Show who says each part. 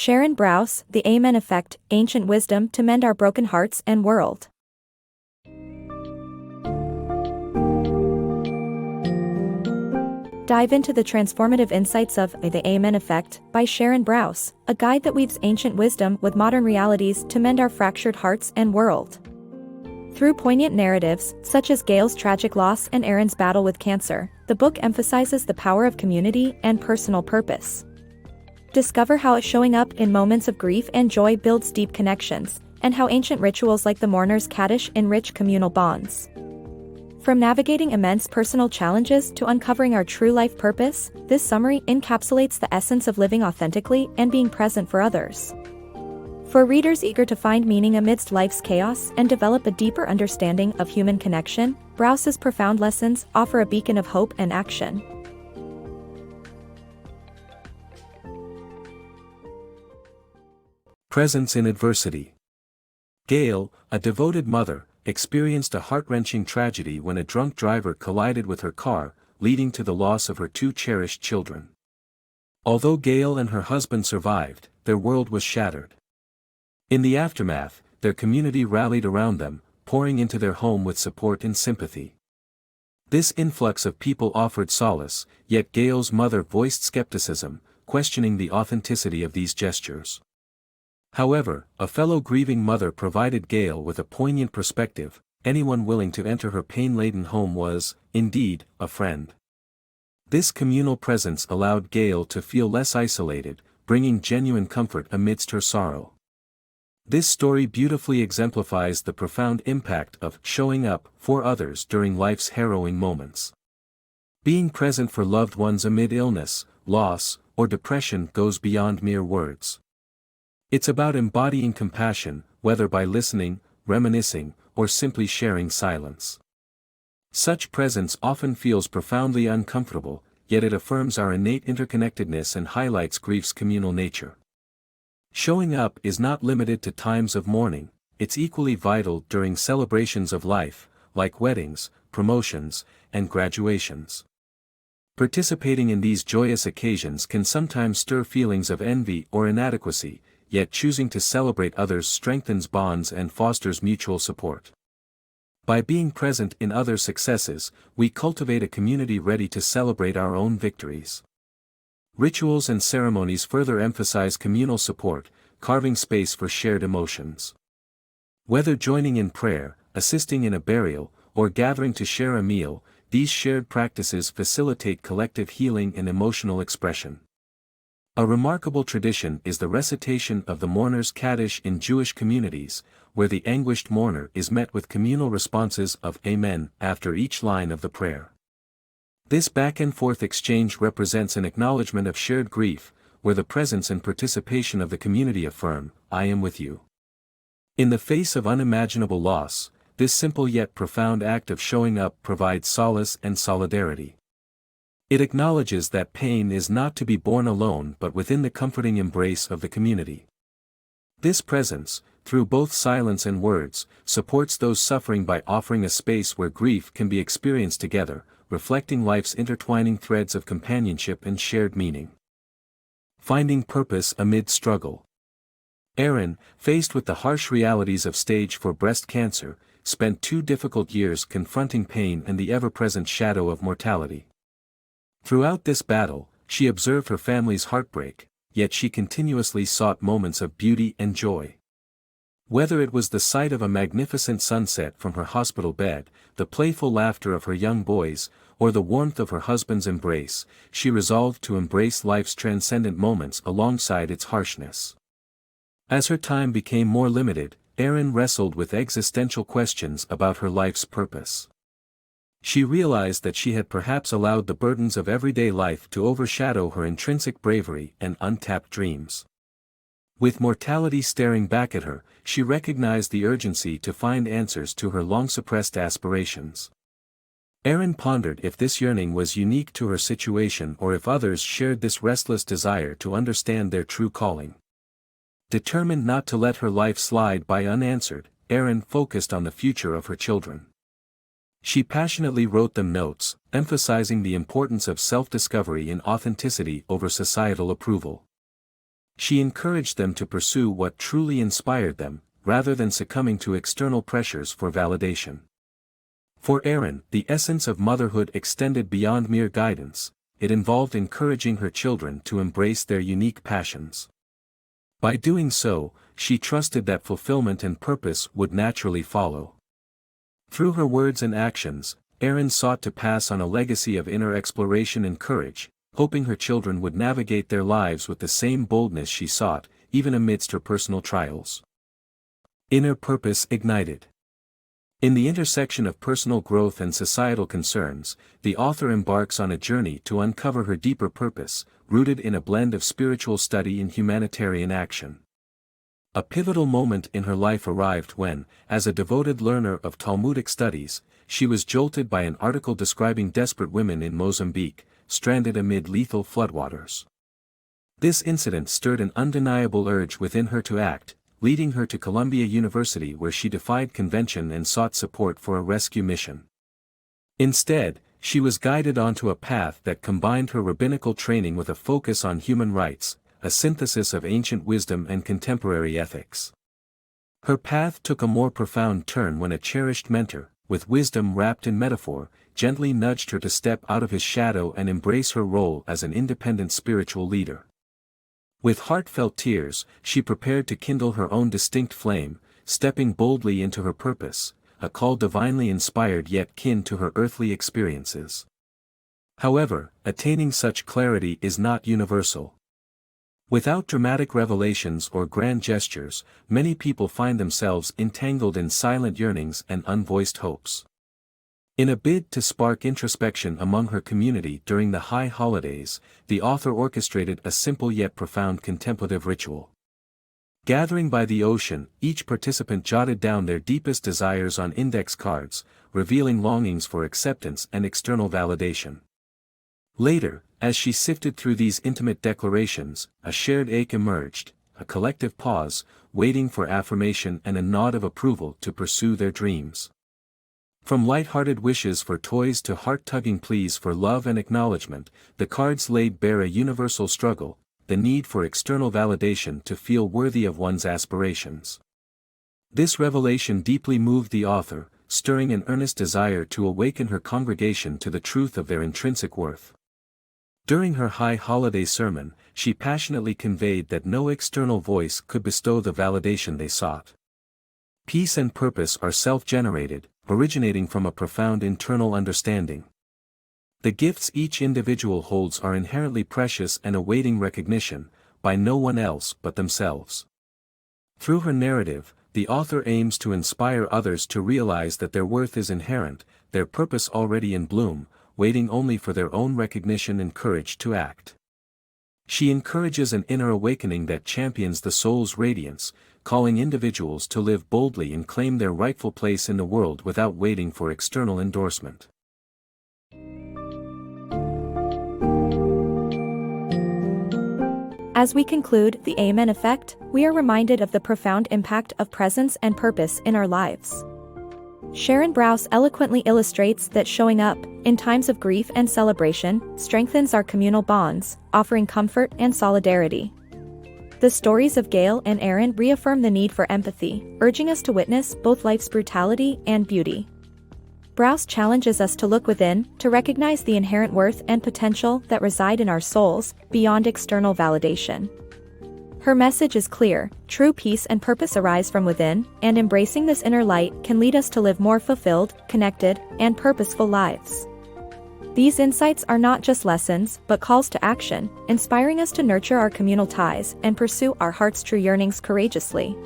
Speaker 1: Sharon Brous, The Amen Effect, Ancient Wisdom to Mend Our Broken Hearts and World. Dive into the transformative insights of The Amen Effect by Sharon Brous, a guide that weaves ancient wisdom with modern realities to mend our fractured hearts and world. Through poignant narratives, such as Gail's tragic loss and Aaron's battle with cancer, the book emphasizes the power of community and personal purpose. Discover how showing up in moments of grief and joy builds deep connections, and how ancient rituals like the mourner's Kaddish enrich communal bonds. From navigating immense personal challenges to uncovering our true life purpose, this summary encapsulates the essence of living authentically and being present for others. For readers eager to find meaning amidst life's chaos and develop a deeper understanding of human connection, Brous's profound lessons offer a beacon of hope and action.
Speaker 2: Presence in adversity. Gail, a devoted mother, experienced a heart-wrenching tragedy when a drunk driver collided with her car, leading to the loss of her two cherished children. Although Gail and her husband survived, their world was shattered. In the aftermath, their community rallied around them, pouring into their home with support and sympathy. This influx of people offered solace, yet Gail's mother voiced skepticism, questioning the authenticity of these gestures. However, a fellow grieving mother provided Gail with a poignant perspective. Anyone willing to enter her pain-laden home was, indeed, a friend. This communal presence allowed Gail to feel less isolated, bringing genuine comfort amidst her sorrow. This story beautifully exemplifies the profound impact of showing up for others during life's harrowing moments. Being present for loved ones amid illness, loss, or depression goes beyond mere words. It's about embodying compassion, whether by listening, reminiscing, or simply sharing silence. Such presence often feels profoundly uncomfortable, yet it affirms our innate interconnectedness and highlights grief's communal nature. Showing up is not limited to times of mourning, it's equally vital during celebrations of life, like weddings, promotions, and graduations. Participating in these joyous occasions can sometimes stir feelings of envy or inadequacy, yet choosing to celebrate others strengthens bonds and fosters mutual support. By being present in others' successes, we cultivate a community ready to celebrate our own victories. Rituals and ceremonies further emphasize communal support, carving space for shared emotions. Whether joining in prayer, assisting in a burial, or gathering to share a meal, these shared practices facilitate collective healing and emotional expression. A remarkable tradition is the recitation of the mourner's Kaddish in Jewish communities, where the anguished mourner is met with communal responses of Amen after each line of the prayer. This back-and-forth exchange represents an acknowledgement of shared grief, where the presence and participation of the community affirm, "I am with you." In the face of unimaginable loss, this simple yet profound act of showing up provides solace and solidarity. It acknowledges that pain is not to be borne alone but within the comforting embrace of the community. This presence, through both silence and words, supports those suffering by offering a space where grief can be experienced together, reflecting life's intertwining threads of companionship and shared meaning. Finding purpose amid struggle. Aaron, faced with the harsh realities of stage 4 breast cancer, spent 2 difficult years confronting pain and the ever-present shadow of mortality. Throughout this battle, she observed her family's heartbreak, yet she continuously sought moments of beauty and joy. Whether it was the sight of a magnificent sunset from her hospital bed, the playful laughter of her young boys, or the warmth of her husband's embrace, she resolved to embrace life's transcendent moments alongside its harshness. As her time became more limited, Erin wrestled with existential questions about her life's purpose. She realized that she had perhaps allowed the burdens of everyday life to overshadow her intrinsic bravery and untapped dreams. With mortality staring back at her, she recognized the urgency to find answers to her long-suppressed aspirations. Erin pondered if this yearning was unique to her situation or if others shared this restless desire to understand their true calling. Determined not to let her life slide by unanswered, Erin focused on the future of her children. She passionately wrote them notes, emphasizing the importance of self-discovery and authenticity over societal approval. She encouraged them to pursue what truly inspired them, rather than succumbing to external pressures for validation. For Aaron, the essence of motherhood extended beyond mere guidance. It involved encouraging her children to embrace their unique passions. By doing so, she trusted that fulfillment and purpose would naturally follow. Through her words and actions, Erin sought to pass on a legacy of inner exploration and courage, hoping her children would navigate their lives with the same boldness she sought, even amidst her personal trials. Inner purpose ignited. In the intersection of personal growth and societal concerns, the author embarks on a journey to uncover her deeper purpose, rooted in a blend of spiritual study and humanitarian action. A pivotal moment in her life arrived when, as a devoted learner of Talmudic studies, she was jolted by an article describing desperate women in Mozambique, stranded amid lethal floodwaters. This incident stirred an undeniable urge within her to act, leading her to Columbia University, where she defied convention and sought support for a rescue mission. Instead, she was guided onto a path that combined her rabbinical training with a focus on human rights, a synthesis of ancient wisdom and contemporary ethics. Her path took a more profound turn when a cherished mentor, with wisdom wrapped in metaphor, gently nudged her to step out of his shadow and embrace her role as an independent spiritual leader. With heartfelt tears, she prepared to kindle her own distinct flame, stepping boldly into her purpose, a call divinely inspired yet kin to her earthly experiences. However, attaining such clarity is not universal. Without dramatic revelations or grand gestures, many people find themselves entangled in silent yearnings and unvoiced hopes. In a bid to spark introspection among her community during the high holidays, the author orchestrated a simple yet profound contemplative ritual. Gathering by the ocean, each participant jotted down their deepest desires on index cards, revealing longings for acceptance and external validation. Later, as she sifted through these intimate declarations, a shared ache emerged, a collective pause, waiting for affirmation and a nod of approval to pursue their dreams. From light-hearted wishes for toys to heart-tugging pleas for love and acknowledgement, the cards laid bare a universal struggle, the need for external validation to feel worthy of one's aspirations. This revelation deeply moved the author, stirring an earnest desire to awaken her congregation to the truth of their intrinsic worth. During her high holiday sermon, she passionately conveyed that no external voice could bestow the validation they sought. Peace and purpose are self-generated, originating from a profound internal understanding. The gifts each individual holds are inherently precious and awaiting recognition, by no one else but themselves. Through her narrative, the author aims to inspire others to realize that their worth is inherent, their purpose already in bloom, waiting only for their own recognition and courage to act. She encourages an inner awakening that champions the soul's radiance, calling individuals to live boldly and claim their rightful place in the world without waiting for external endorsement.
Speaker 1: As we conclude the Amen Effect, we are reminded of the profound impact of presence and purpose in our lives. Sharon Brous eloquently illustrates that showing up, in times of grief and celebration, strengthens our communal bonds, offering comfort and solidarity. The stories of Gail and Aaron reaffirm the need for empathy, urging us to witness both life's brutality and beauty. Brous challenges us to look within, to recognize the inherent worth and potential that reside in our souls, beyond external validation. Her message is clear: true peace and purpose arise from within, and embracing this inner light can lead us to live more fulfilled, connected, and purposeful lives. These insights are not just lessons, but calls to action, inspiring us to nurture our communal ties and pursue our heart's true yearnings courageously.